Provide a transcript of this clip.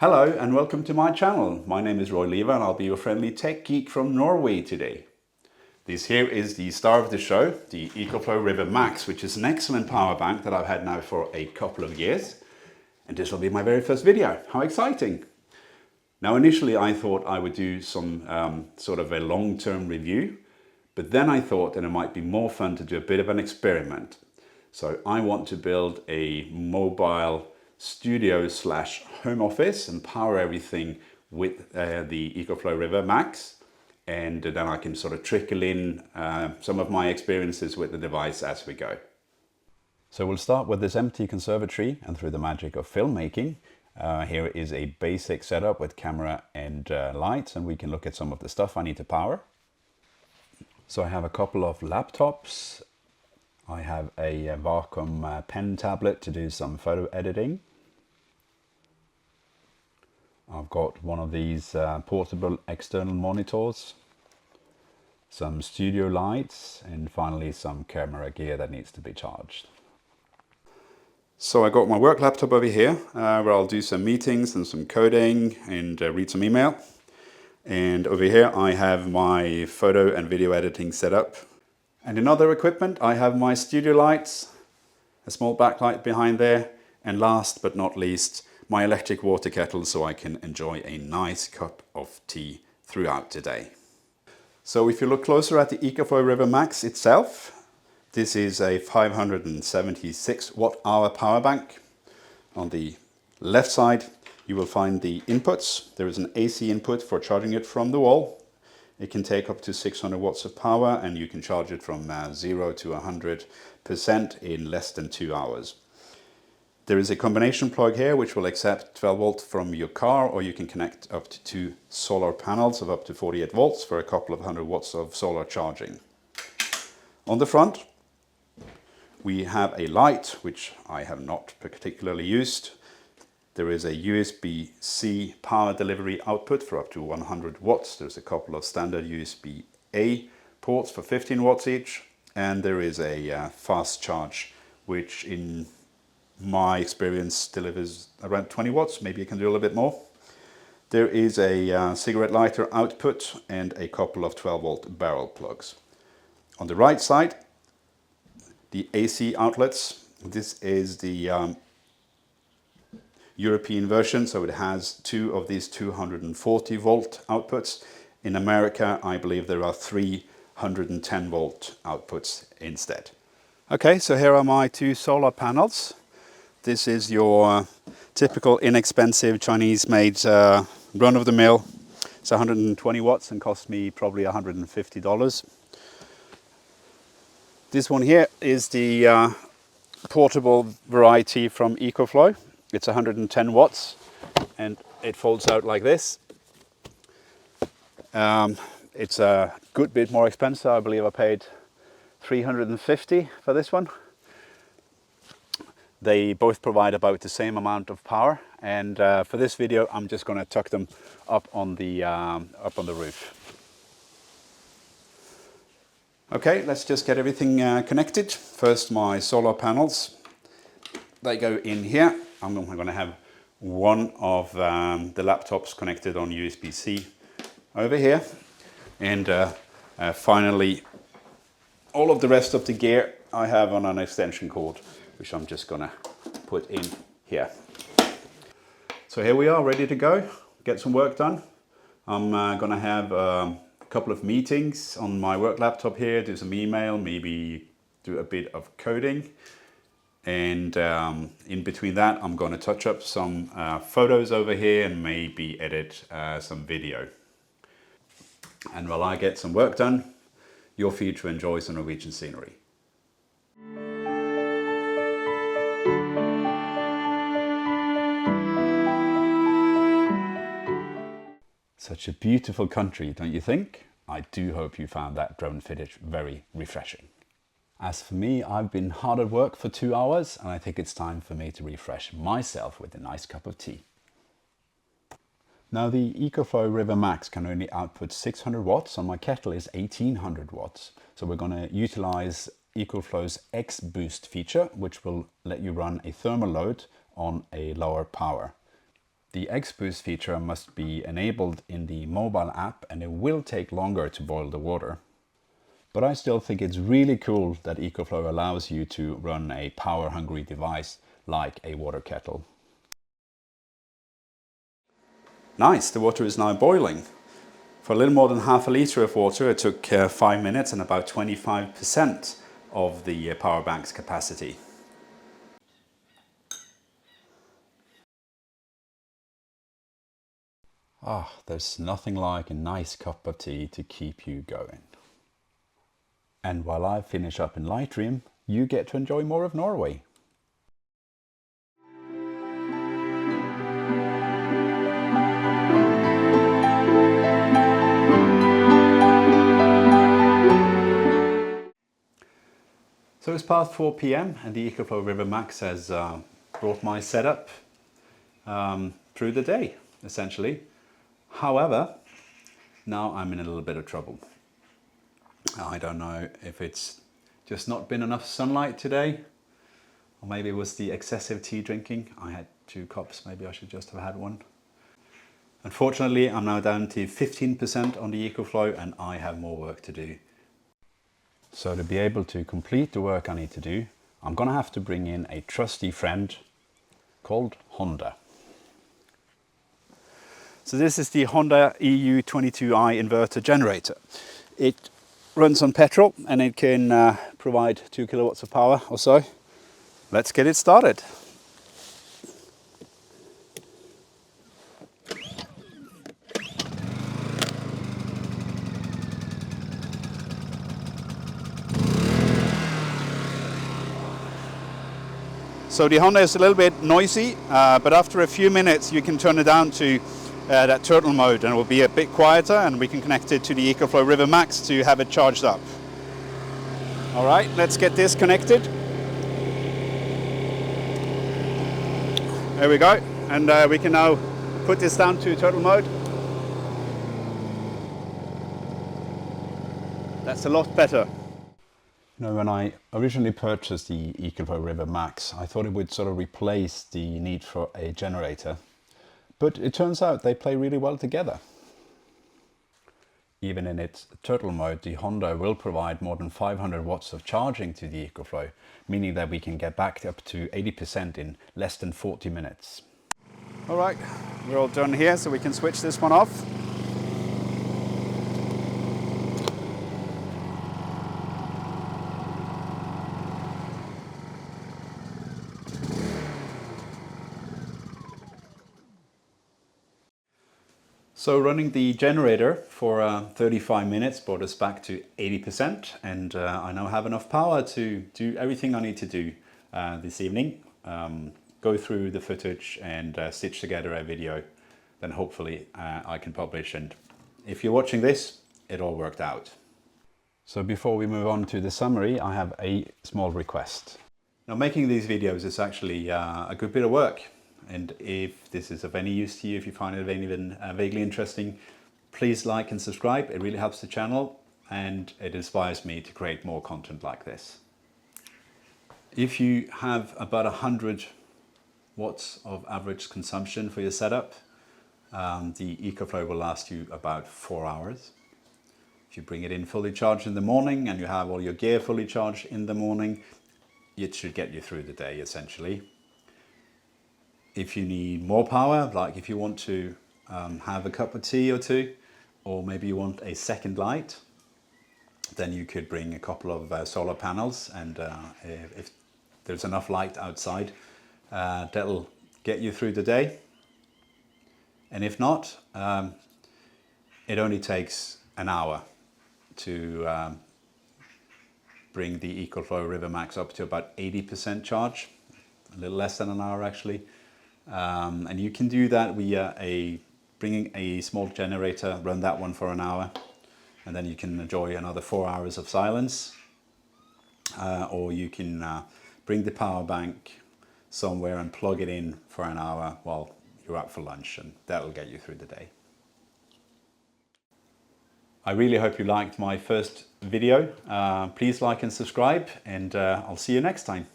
Hello and welcome to my channel. My name is Roy Lever and I'll be your friendly tech geek from Norway today. This here is the star of the show, the EcoFlow River MAX, which is an excellent power bank that I've had now for a couple of years. And this will be my very first video. How exciting! Now initially I thought I would do some sort of a long-term review, but then I thought that it might be more fun to do a bit of an experiment. So I want to build a mobile studio slash home office and power everything with the EcoFlow River MAX, and then I can sort of trickle in some of my experiences with the device as we go. So we'll start with this empty conservatory, and through the magic of filmmaking, here is a basic setup with camera and lights, and we can look at some of the stuff I need to power. So I have a couple of laptops. I have a Wacom pen tablet to do some photo editing. I've got one of these portable external monitors, some studio lights, and finally some camera gear that needs to be charged. So I got my work laptop over here where I'll do some meetings and some coding and read some email. And over here I have my photo and video editing setup. And in other equipment I have my studio lights, a small backlight behind there, and last but not least my electric water kettle so I can enjoy a nice cup of tea throughout the day. So if you look closer at the EcoFlow River MAX itself, this is a 576 watt-hour power bank. On the left side you will find the inputs. There is an AC input for charging it from the wall. It can take up to 600 watts of power and you can charge it from 0 to 100% in less than 2 hours. There is a combination plug here which will accept 12 volt from your car, or you can connect up to 2 solar panels of up to 48 volts for a couple of hundred watts of solar charging. On the front we have a light which I have not particularly used. There is a USB-C power delivery output for up to 100 watts. There's a couple of standard USB-A ports for 15 watts each, and there is a fast charge which in my experience delivers around 20 watts, maybe you can do a little bit more. There is a cigarette lighter output and a couple of 12 volt barrel plugs. On the right side, the AC outlets. This is the European version, so it has 2 of these 240 volt outputs. In America, I believe there are 310 volt outputs instead. Okay, so here are my 2 solar panels. This is your typical inexpensive Chinese-made run-of-the-mill. It's 120 watts and cost me probably $150. This one here is the portable variety from EcoFlow. It's 110 watts and it folds out like this. It's a good bit more expensive. I believe I paid $350 for this one. They both provide about the same amount of power, and for this video I'm just going to tuck them up on the roof. Okay, let's just get everything connected. First my solar panels. They go in here. I'm going to have one of the laptops connected on USB-C over here, and finally all of the rest of the gear I have on an extension cord, which I'm just gonna put in here. So here we are, ready to go, get some work done. I'm gonna have a couple of meetings on my work laptop here, do some email, maybe do a bit of coding. And in between that, I'm gonna touch up some photos over here and maybe edit some video. And while I get some work done, you're free to enjoy some Norwegian scenery. Such a beautiful country, don't you think? I do hope you found that drone footage very refreshing. As for me, I've been hard at work for 2 hours and I think it's time for me to refresh myself with a nice cup of tea. Now the EcoFlow River MAX can only output 600 watts and my kettle is 1800 watts. So we're going to utilize EcoFlow's X Boost feature, which will let you run a thermal load on a lower power. The X-Boost feature must be enabled in the mobile app, and it will take longer to boil the water. But I still think it's really cool that EcoFlow allows you to run a power-hungry device like a water kettle. Nice, the water is now boiling. For a little more than half a litre of water, it took 5 minutes and about 25% of the power bank's capacity. Ah, there's nothing like a nice cup of tea to keep you going. And while I finish up in Lightroom, you get to enjoy more of Norway. So it's past 4 p.m. and the EcoFlow River MAX has brought my setup through the day, essentially. However, now I'm in a little bit of trouble. I don't know if it's just not been enough sunlight today, or maybe it was the excessive tea drinking. I had 2 cups, maybe I should just have had one. Unfortunately, I'm now down to 15% on the EcoFlow and I have more work to do. So to be able to complete the work I need to do, I'm going to have to bring in a trusty friend called Honda. So this is the Honda EU22i inverter generator. It runs on petrol and it can provide 2 kilowatts of power or so. Let's get it started. So the Honda is a little bit noisy, but after a few minutes you can turn it down to that turtle mode and it will be a bit quieter, and we can connect it to the EcoFlow River MAX to have it charged up. All right, let's get this connected. There we go, and we can now put this down to turtle mode. That's a lot better. You know, when I originally purchased the EcoFlow River MAX, I thought it would sort of replace the need for a generator. But it turns out they play really well together. Even in its turtle mode, the Honda will provide more than 500 watts of charging to the EcoFlow, meaning that we can get back up to 80% in less than 40 minutes. All right, we're all done here, so we can switch this one off. So running the generator for 35 minutes brought us back to 80%, and I now have enough power to do everything I need to do this evening. Go through the footage and stitch together a video. Then hopefully I can publish, and if you're watching this, it all worked out. So before we move on to the summary, I have a small request. Now, making these videos is actually a good bit of work. And if this is of any use to you, if you find it even vaguely interesting, please like and subscribe. It really helps the channel and it inspires me to create more content like this. If you have about 100 watts of average consumption for your setup, the EcoFlow will last you about 4 hours. If you bring it in fully charged in the morning and you have all your gear fully charged in the morning, it should get you through the day essentially. If you need more power, like if you want to have a cup of tea or two, or maybe you want a second light, then you could bring a couple of solar panels, and if there's enough light outside, that'll get you through the day. And if not, it only takes an hour to bring the EcoFlow River MAX up to about 80% charge, a little less than an hour actually. And you can do that via bringing a small generator, run that one for an hour, and then you can enjoy another 4 hours of silence. Or you can bring the power bank somewhere and plug it in for an hour while you're out for lunch, and that'll get you through the day. I really hope you liked my first video. Please like and subscribe, and I'll see you next time.